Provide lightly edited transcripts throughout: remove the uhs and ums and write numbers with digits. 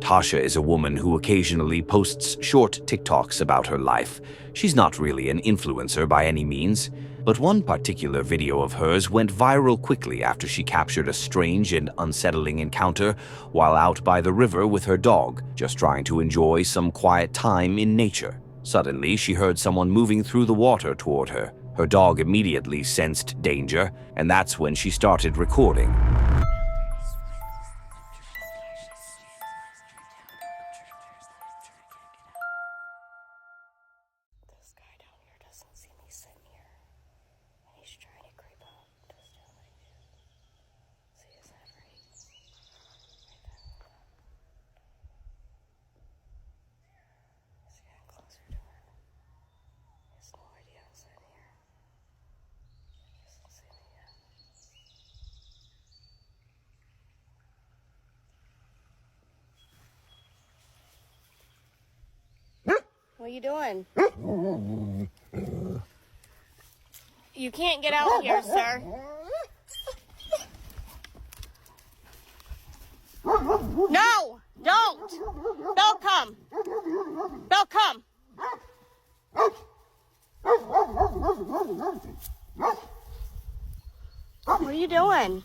Tasha is a woman who occasionally posts short TikToks about her life. She's not really an influencer by any means, but one particular video of hers went viral quickly after she captured a strange and unsettling encounter while out by the river with her dog, just trying to enjoy some quiet time in nature. Suddenly, she heard someone moving through the water toward her. Her dog immediately sensed danger, and that's when she started recording. What are you doing? You can't get out here, sir. No! Don't! They'll come! They'll come! What are you doing?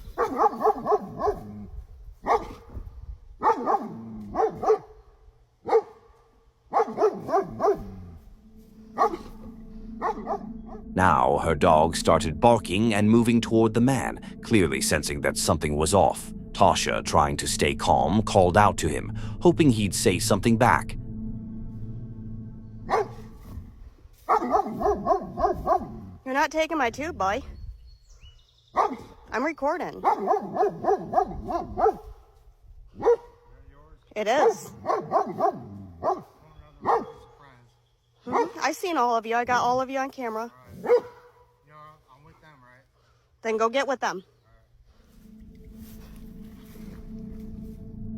Now, her dog started barking and moving toward the man, clearly sensing that something was off. Tasha, trying to stay calm, called out to him, hoping he'd say something back. You're not taking my tube, boy. I'm recording. It is. I seen all of you. I got all of you on camera. I'm with them, right? Then go get with them.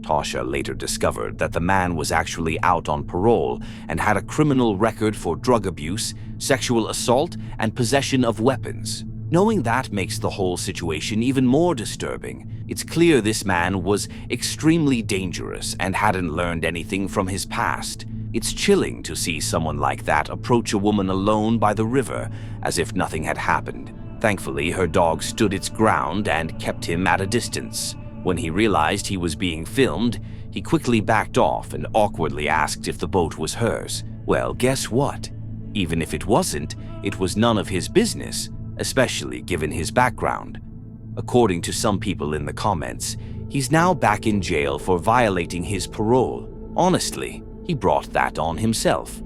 Tasha later discovered that the man was actually out on parole and had a criminal record for drug abuse, sexual assault, and possession of weapons. Knowing that makes the whole situation even more disturbing. It's clear this man was extremely dangerous and hadn't learned anything from his past. It's chilling to see someone like that approach a woman alone by the river as if nothing had happened. Thankfully, her dog stood its ground and kept him at a distance. When he realized he was being filmed, he quickly backed off and awkwardly asked if the boat was hers. Well, guess what? Even if it wasn't, it was none of his business, especially given his background. According to some people in the comments, he's now back in jail for violating his parole. Honestly, he brought that on himself.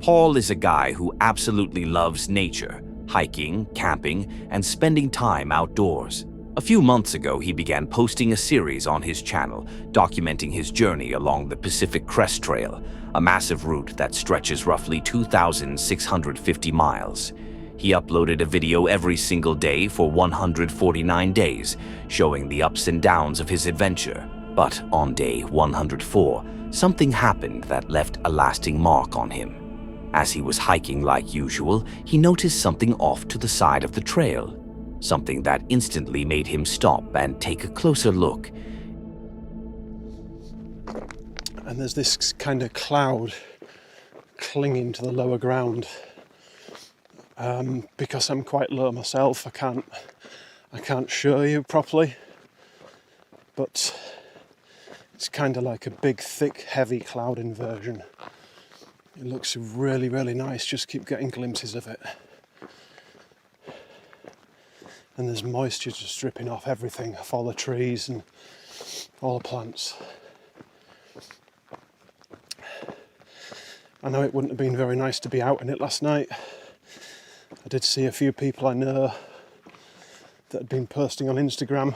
Paul is a guy who absolutely loves nature, hiking, camping, and spending time outdoors. A few months ago, he began posting a series on his channel documenting his journey along the Pacific Crest Trail, a massive route that stretches roughly 2,650 miles. He uploaded a video every single day for 149 days, showing the ups and downs of his adventure. But on day 104, something happened that left a lasting mark on him. As he was hiking like usual, he noticed something off to the side of the trail, something that instantly made him stop and take a closer look. And there's this kind of cloud clinging to the lower ground. Because I'm quite low myself, I can't show you properly, but it's kind of like a big, thick, heavy cloud inversion. It looks really, really nice, just keep getting glimpses of it. And there's moisture just dripping off everything, off all the trees and all the plants. I know it wouldn't have been very nice to be out in it last night. I did see a few people I know that had been posting on Instagram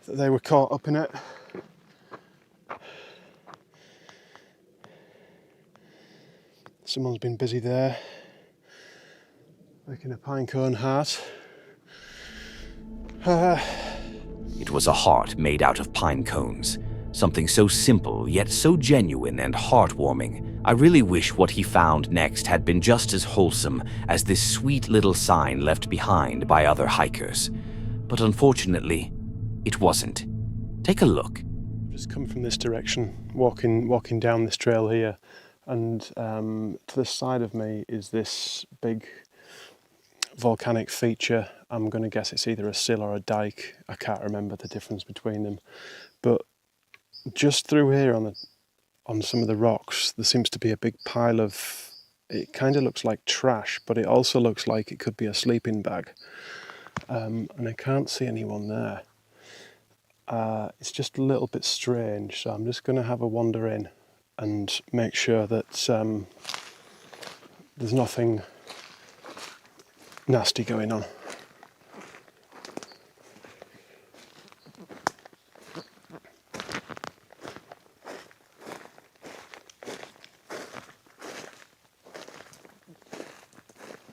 that they were caught up in it. Someone's been busy there, making a pine cone heart. It was a heart made out of pine cones. Something so simple, yet so genuine and heartwarming. I really wish what he found next had been just as wholesome as this sweet little sign left behind by other hikers. But unfortunately, it wasn't. Take a look. I've just come from this direction, walking down this trail here, and to the side of me is this big volcanic feature. I'm going to guess it's either a sill or a dike. I can't remember the difference between them. But just through here on some of the rocks, there seems to be a big pile of, it kind of looks like trash, but it also looks like it could be a sleeping bag. And I can't see anyone there. It's just a little bit strange, so I'm just going to have a wander in and make sure that there's nothing nasty going on.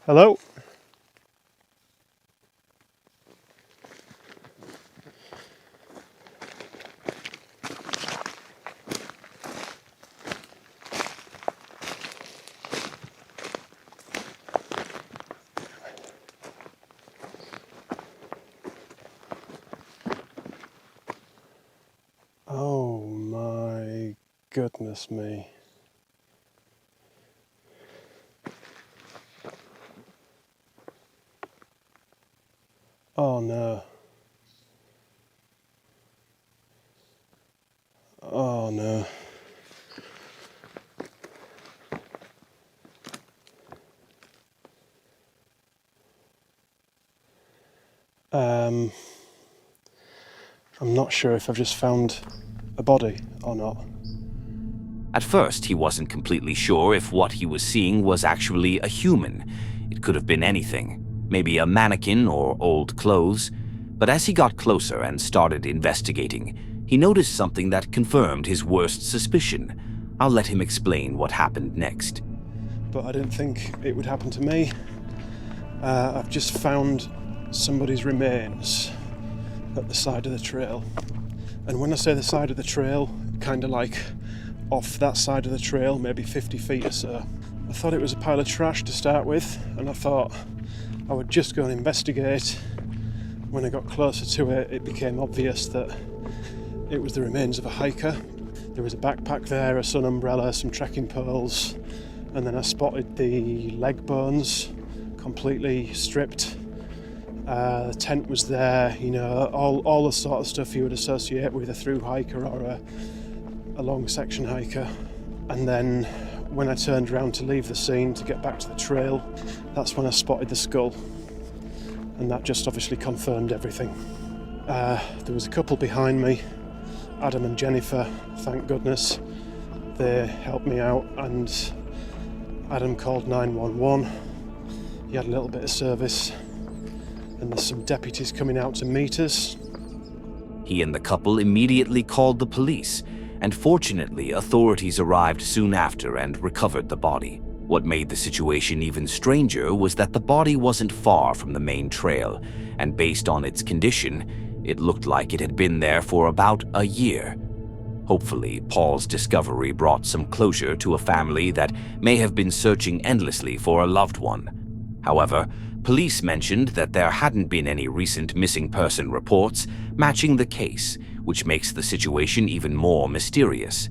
Hello? Oh my goodness me. Oh no. Oh no. I'm not sure if I've just found a body or not. At first, he wasn't completely sure if what he was seeing was actually a human. It could have been anything, maybe a mannequin or old clothes. But as he got closer and started investigating, he noticed something that confirmed his worst suspicion. I'll let him explain what happened next. But I didn't think it would happen to me. I've just found somebody's remains at the side of the trail. And when I say the side of the trail, kind of like off that side of the trail, maybe 50 feet or so. I thought it was a pile of trash to start with, and I thought I would just go and investigate. When I got closer to it, it became obvious that it was the remains of a hiker. There was a backpack there, a sun umbrella, some trekking poles, and then I spotted the leg bones completely stripped. The tent was there, you know, all the sort of stuff you would associate with a through hiker or a long section hiker. And then when I turned around to leave the scene to get back to the trail, that's when I spotted the skull. And that just obviously confirmed everything. There was a couple behind me, Adam and Jennifer, thank goodness. They helped me out, and Adam called 911. He had a little bit of service, and there's some deputies coming out to meet us. He and the couple immediately called the police, and fortunately authorities arrived soon after and recovered the body. What made the situation even stranger was that the body wasn't far from the main trail, and based on its condition, it looked like it had been there for about a year. Hopefully, Paul's discovery brought some closure to a family that may have been searching endlessly for a loved one. However, police mentioned that there hadn't been any recent missing person reports matching the case, which makes the situation even more mysterious.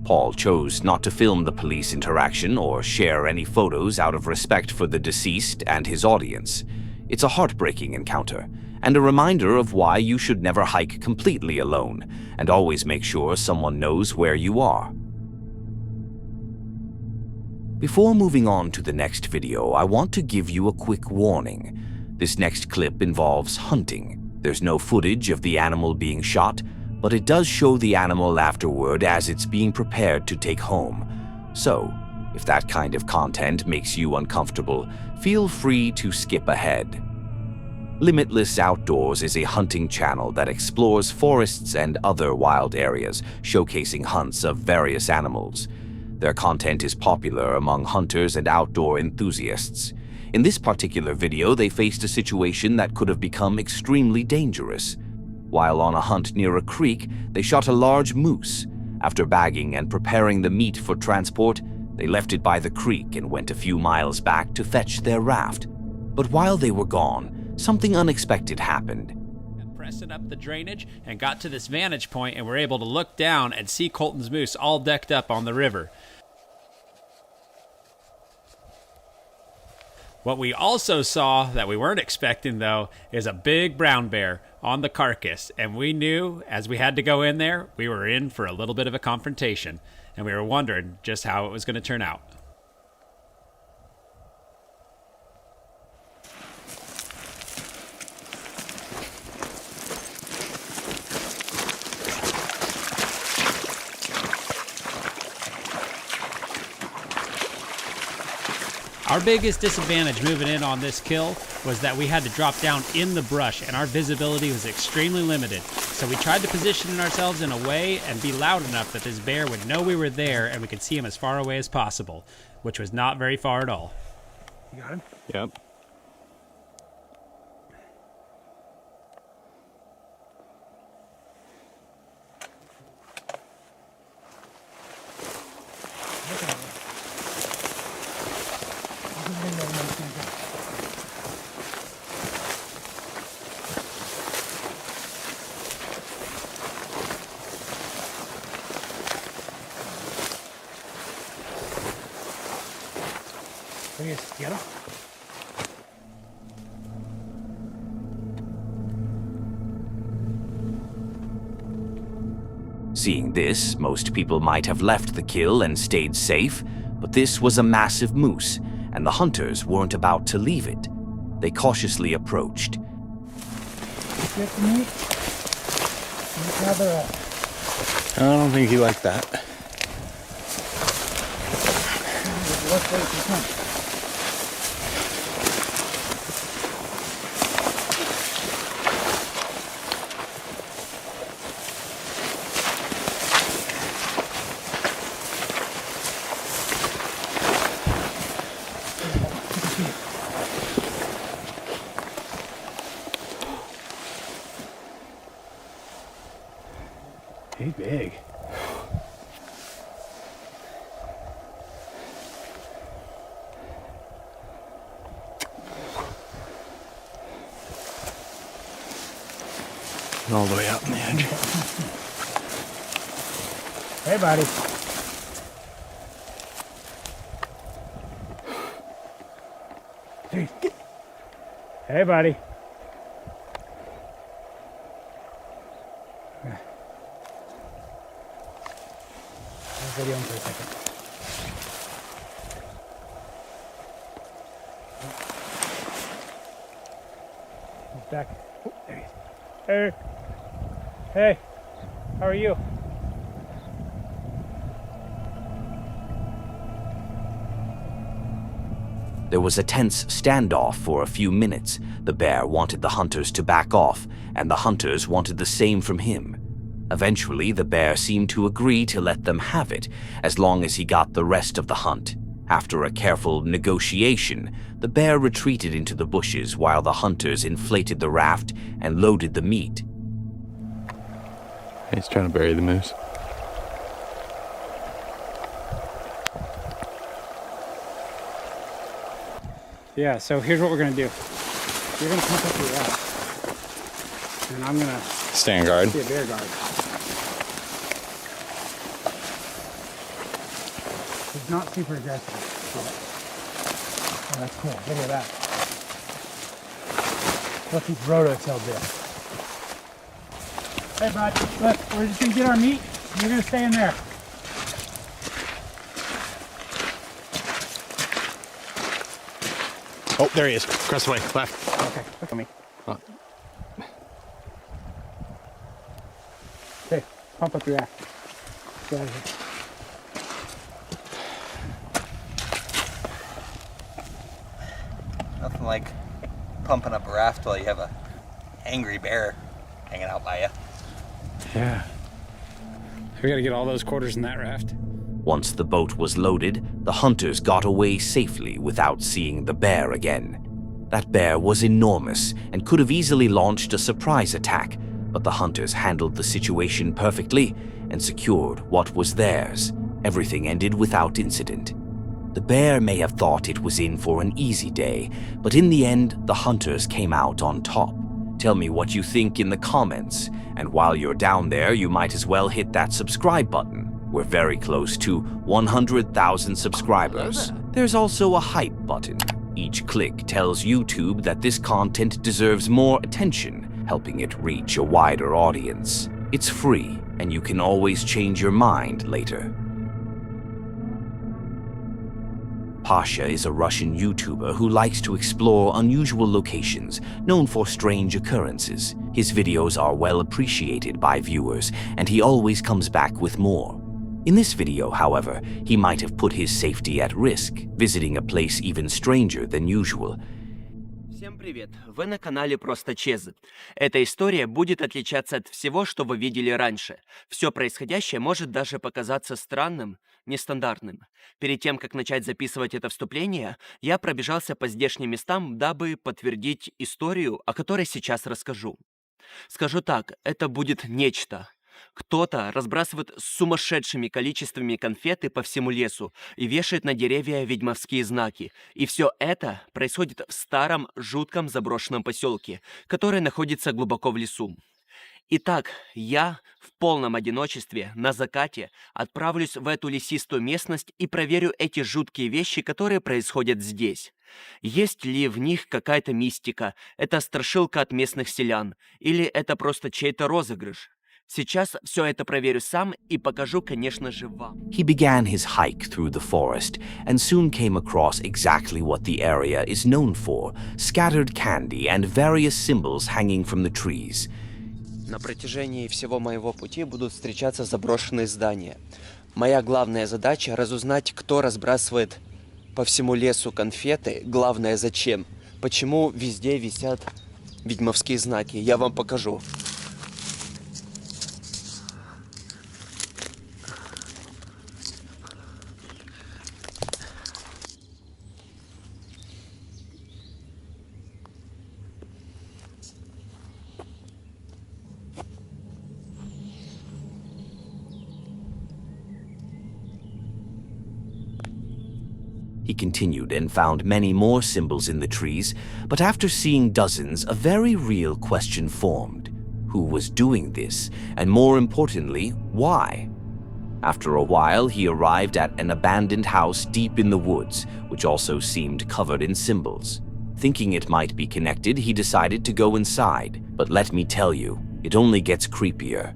Paul chose not to film the police interaction or share any photos out of respect for the deceased and his audience. It's a heartbreaking encounter, and a reminder of why you should never hike completely alone, and always make sure someone knows where you are. Before moving on to the next video, I want to give you a quick warning. This next clip involves hunting. There's no footage of the animal being shot, but it does show the animal afterward as it's being prepared to take home. So, if that kind of content makes you uncomfortable, feel free to skip ahead. Limitless Outdoors is a hunting channel that explores forests and other wild areas, showcasing hunts of various animals. Their content is popular among hunters and outdoor enthusiasts. In this particular video, they faced a situation that could have become extremely dangerous. While on a hunt near a creek, they shot a large moose. After bagging and preparing the meat for transport, they left it by the creek and went a few miles back to fetch their raft. But while they were gone, something unexpected happened. pressing up the drainage and got to this vantage point, and we're able to look down and see Colton's moose all decked up on the river. What we also saw that we weren't expecting, though, is a big brown bear on the carcass, and we knew as we had to go in there, we were in for a little bit of a confrontation, and we were wondering just how it was going to turn out. Our biggest disadvantage moving in on this kill was that we had to drop down in the brush and our visibility was extremely limited. So we tried to position ourselves in a way and be loud enough that this bear would know we were there and we could see him as far away as possible, which was not very far at all. You got him? Yep. Get him? Seeing this, most people might have left the kill and stayed safe, but this was a massive moose, and the hunters weren't about to leave it. They cautiously approached. Get the meat. I don't think he liked that. Let's wait for him. He's big. All the way out on the edge. Hey, buddy. Hey, buddy. Video him for a second. He's back. Oh, there he is. Hey. Hey. How are you? There was a tense standoff for a few minutes. The bear wanted the hunters to back off, and the hunters wanted the same from him. Eventually, the bear seemed to agree to let them have it, as long as he got the rest of the hunt. After a careful negotiation, the bear retreated into the bushes while the hunters inflated the raft and loaded the meat. He's trying to bury the moose. Yeah, so here's what we're gonna do. You're gonna pump up your raft, and I'm gonna Stand guard. be a bear guard. He's not super aggressive. Oh, that's cool. Look at that. What these rototills do. Hey, bud. Look, we're just gonna get our meat. You're gonna stay in there. Oh, there he is. Across the way. Left. Okay, look at me. Oh. Okay, pump up your raft. Get out of here. Nothing like pumping up a raft while you have a angry bear hanging out by you. Yeah. We gotta get all those quarters in that raft. Once the boat was loaded, the hunters got away safely without seeing the bear again. That bear was enormous and could have easily launched a surprise attack, but the hunters handled the situation perfectly and secured what was theirs. Everything ended without incident. The bear may have thought it was in for an easy day, but in the end, the hunters came out on top. Tell me what you think in the comments, and while you're down there, you might as well hit that subscribe button. We're very close to 100,000 subscribers. There's also a hype button. Each click tells YouTube that this content deserves more attention, helping it reach a wider audience. It's free, and you can always change your mind later. Pasha is a Russian YouTuber who likes to explore unusual locations, known for strange occurrences. His videos are well appreciated by viewers, and he always comes back with more. In this video, however, he might have put his safety at risk, visiting a place even stranger than usual. Всем привет! Вы на канале Просто Чез. Эта история будет отличаться от всего, что вы видели раньше. Все происходящее может даже показаться странным, нестандартным. Перед тем, как начать записывать это вступление, я пробежался по здешним местам, дабы подтвердить историю, о которой сейчас расскажу. Скажу так, это будет нечто. Кто-то разбрасывает сумасшедшими количествами конфеты по всему лесу и вешает на деревья ведьмовские знаки. И все это происходит в старом, жутком заброшенном поселке, который находится глубоко в лесу. Итак, я в полном одиночестве на закате отправлюсь в эту лесистую местность и проверю эти жуткие вещи, которые происходят здесь. Есть ли в них какая-то мистика, это страшилка от местных селян, или это просто чей-то розыгрыш? Сейчас все это проверю сам и покажу, конечно же, вам. He began his hike through the forest and soon came across exactly what the area is known for: scattered candy and various symbols hanging from the trees. На протяжении всего моего пути будут встречаться заброшенные здания. Моя главная задача — разузнать, кто разбрасывает по всему лесу конфеты. Главное, зачем. Почему везде висят ведьмовские знаки. Я вам покажу. He continued and found many more symbols in the trees, but after seeing dozens, a very real question formed. Who was doing this? And more importantly, why? After a while, he arrived at an abandoned house deep in the woods, which also seemed covered in symbols. Thinking it might be connected, he decided to go inside. But let me tell you, it only gets creepier.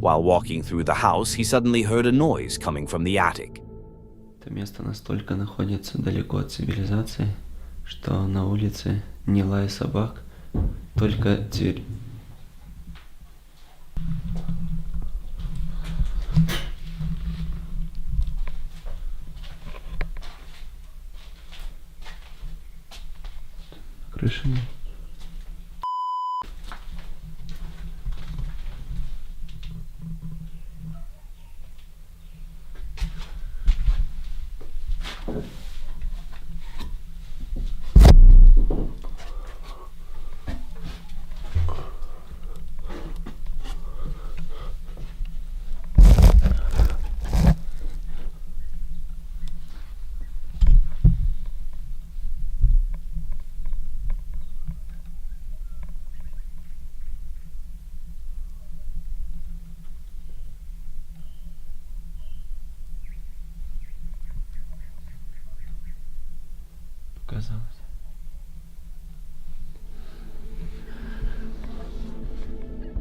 While walking through the house, he suddenly heard a noise coming from the attic. Это место настолько находится далеко от цивилизации, что на улице ни лая собак, только зверь. Крыша нет.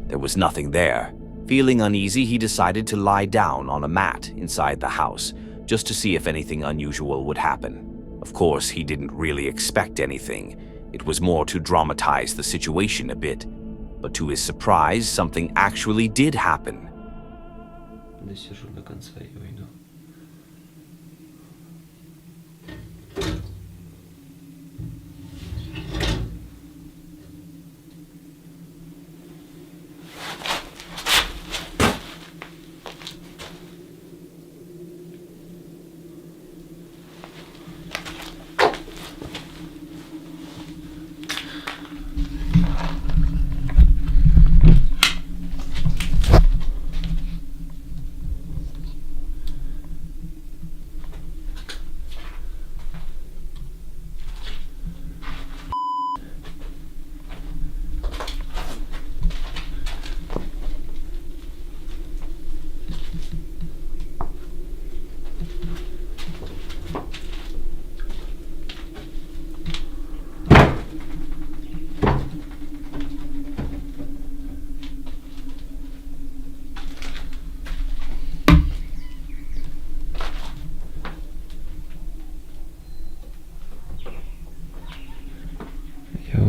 There was nothing there. Feeling uneasy, he decided to lie down on a mat inside the house, just to see if anything unusual would happen. Of course, he didn't really expect anything. It was more to dramatize the situation a bit. But to his surprise, something actually did happen. Досижу до конца и уйду.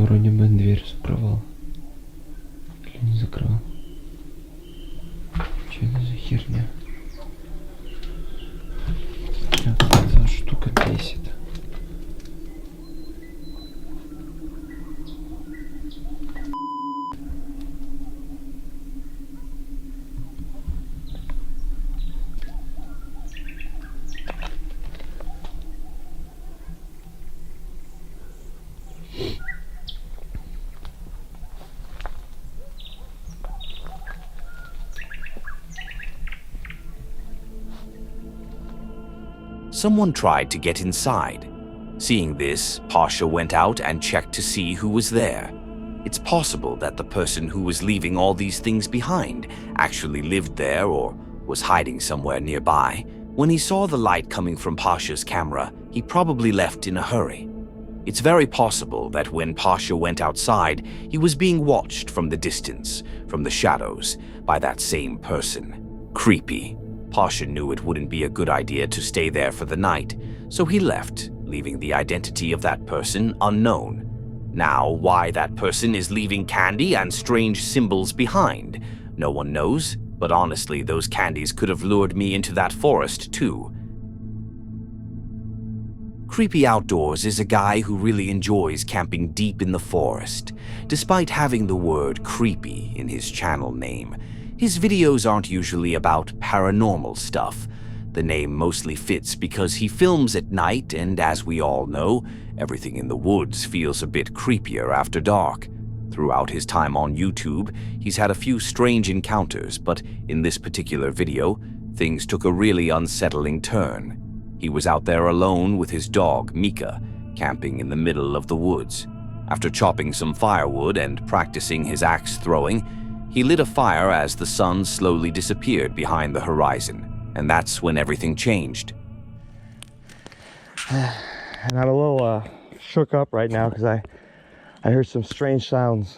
вроде бы дверь закрывал. Или не закрывал. Что это за херня? Эта штука бесит. Someone tried to get inside. Seeing this, Pasha went out and checked to see who was there. It's possible that the person who was leaving all these things behind actually lived there or was hiding somewhere nearby. When he saw the light coming from Pasha's camera, he probably left in a hurry. It's very possible that when Pasha went outside, he was being watched from the distance, from the shadows, by that same person. Creepy. Pasha knew it wouldn't be a good idea to stay there for the night, so he left, leaving the identity of that person unknown. Now, why that person is leaving candy and strange symbols behind, no one knows, but honestly, those candies could have lured me into that forest too. Creepy Outdoors is a guy who really enjoys camping deep in the forest. Despite having the word creepy in his channel name, his videos aren't usually about paranormal stuff. The name mostly fits because he films at night, and as we all know, everything in the woods feels a bit creepier after dark. Throughout his time on YouTube, he's had a few strange encounters, but in this particular video, things took a really unsettling turn. He was out there alone with his dog, Mika, camping in the middle of the woods. After chopping some firewood and practicing his axe throwing, he lit a fire as the sun slowly disappeared behind the horizon, and that's when everything changed. And I'm a little shook up right now because I heard some strange sounds.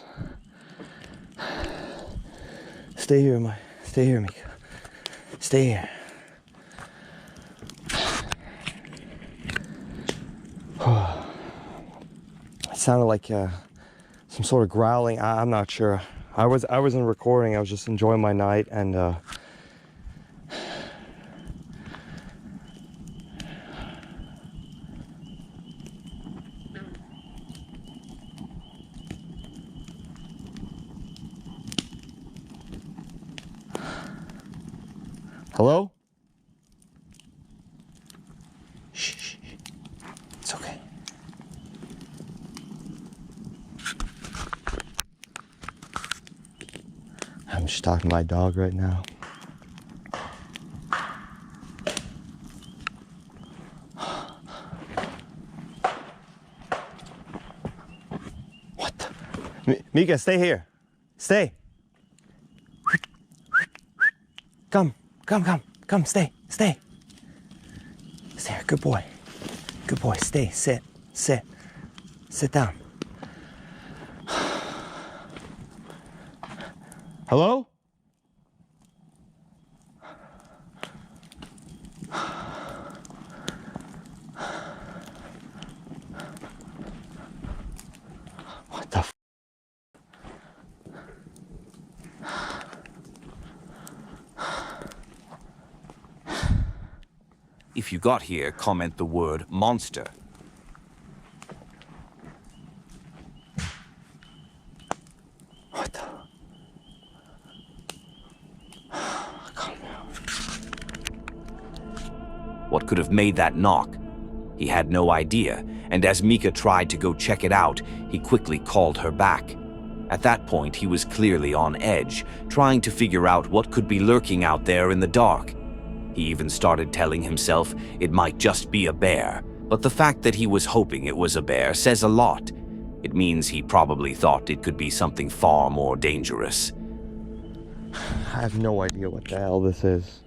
Stay here, Mika. Stay here. It sounded like some sort of growling. I'm not sure. I wasn't recording. I was just enjoying my night, and hello? Shh. It's okay. I'm just talking to my dog right now. What the? Mika, stay here. Stay. Come, stay. Stay here, good boy. Good boy, stay, sit down. Hello? What the f? If you got here, comment the word monster. What the? Calm down. What could have made that knock? He had no idea, and as Mika tried to go check it out, he quickly called her back. At that point, he was clearly on edge, trying to figure out what could be lurking out there in the dark. He even started telling himself it might just be a bear, but the fact that he was hoping it was a bear says a lot. It means he probably thought it could be something far more dangerous. I have no idea what the hell this is.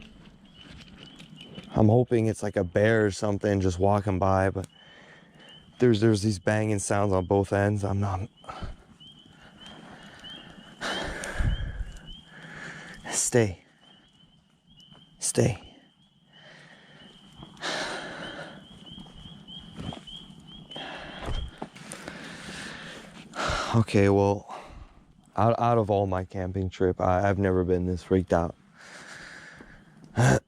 I'm hoping it's like a bear or something just walking by, but there's these banging sounds on both ends. I'm not... Stay. Okay, well, out of all my camping trip, I've never been this freaked out. The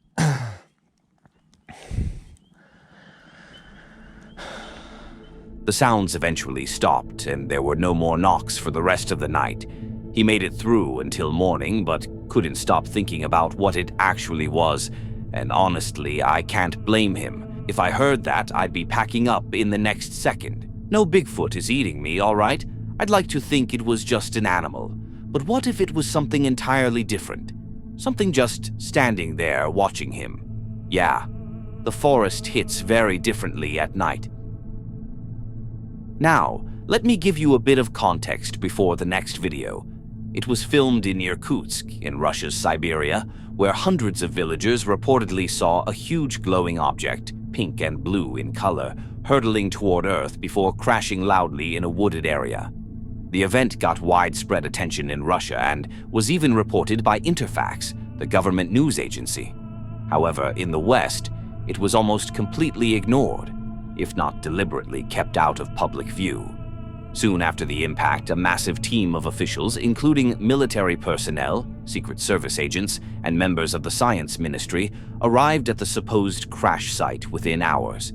sounds eventually stopped, and there were no more knocks for the rest of the night. He made it through until morning, but couldn't stop thinking about what it actually was, and honestly, I can't blame him. If I heard that, I'd be packing up in the next second. No Bigfoot is eating me, all right? I'd like to think it was just an animal. But what if it was something entirely different? Something just standing there watching him. Yeah, the forest hits very differently at night. Now, let me give you a bit of context before the next video. It was filmed in Irkutsk, in Russia's Siberia, where hundreds of villagers reportedly saw a huge glowing object, pink and blue in color, hurtling toward Earth before crashing loudly in a wooded area. The event got widespread attention in Russia and was even reported by Interfax, the government news agency. However, in the West, it was almost completely ignored, if not deliberately kept out of public view. Soon after the impact, a massive team of officials, including military personnel, Secret Service agents, and members of the Science Ministry, arrived at the supposed crash site within hours.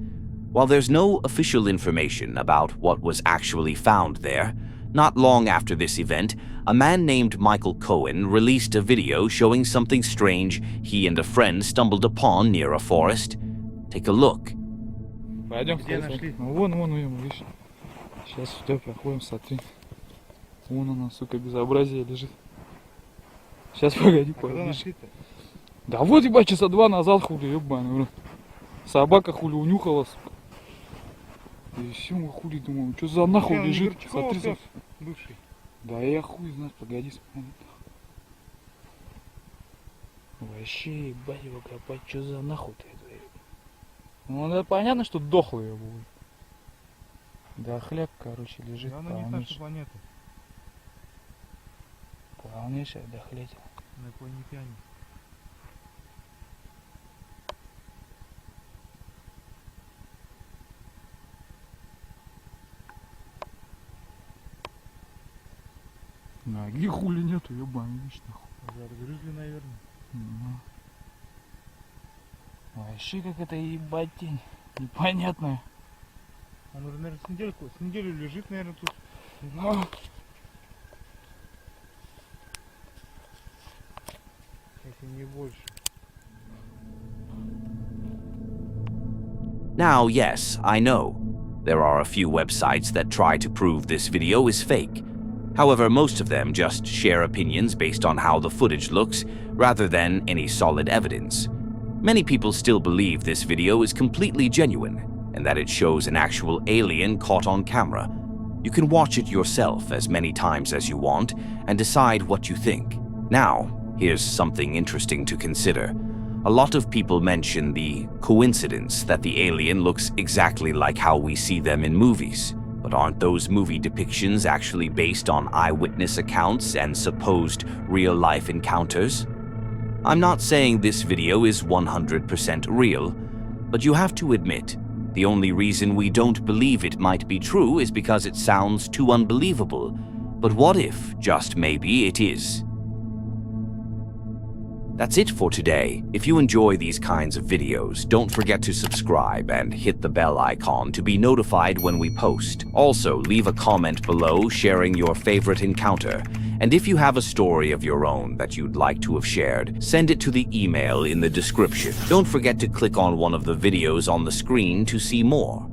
While there's no official information about what was actually found there, not long after this event, a man named Michael Cohen released a video showing something strange he and a friend stumbled upon near a forest. Take a look. Пойдем. Где нашли? Вон, видишь. Сейчас сюда проходим, смотри. Вон она, сука, безобразие лежит. Сейчас, погоди, погоди. Да вот, ебать, часа 2 назад, хули, ебаный. Собака, хули, унюхала, сука. И все, мы хули, думаю, что за нахуй лежит? Смотри, бывший. Да я хуй знает, погоди, смотри. Вообще, ебать его копать, что за нахуй-то это? Ну, это понятно, что дохлый его будет. Да хлеб, короче, лежит. Да, она не наша планета. Полнейшая дохлетина. Инопланетяне. Ноги хули нету, ебаный, видишь, нахуй. Разгрызли, наверное. Вообще как это ебать тень. Непонятная. Он уже, наверное, с неделю лежит, наверное, тут. Но... Если не больше. Now, yes, I know. There are a few websites that try to prove this video is fake. However, most of them just share opinions based on how the footage looks, rather than any solid evidence. Many people still believe this video is completely genuine, and that it shows an actual alien caught on camera. You can watch it yourself as many times as you want, and decide what you think. Now, here's something interesting to consider. A lot of people mention the coincidence that the alien looks exactly like how we see them in movies. But aren't those movie depictions actually based on eyewitness accounts and supposed real-life encounters? I'm not saying this video is 100% real, but you have to admit, the only reason we don't believe it might be true is because it sounds too unbelievable. But what if, just maybe, it is? That's it for today. If you enjoy these kinds of videos, don't forget to subscribe and hit the bell icon to be notified when we post. Also, leave a comment below sharing your favorite encounter. And if you have a story of your own that you'd like to have shared, send it to the email in the description. Don't forget to click on one of the videos on the screen to see more.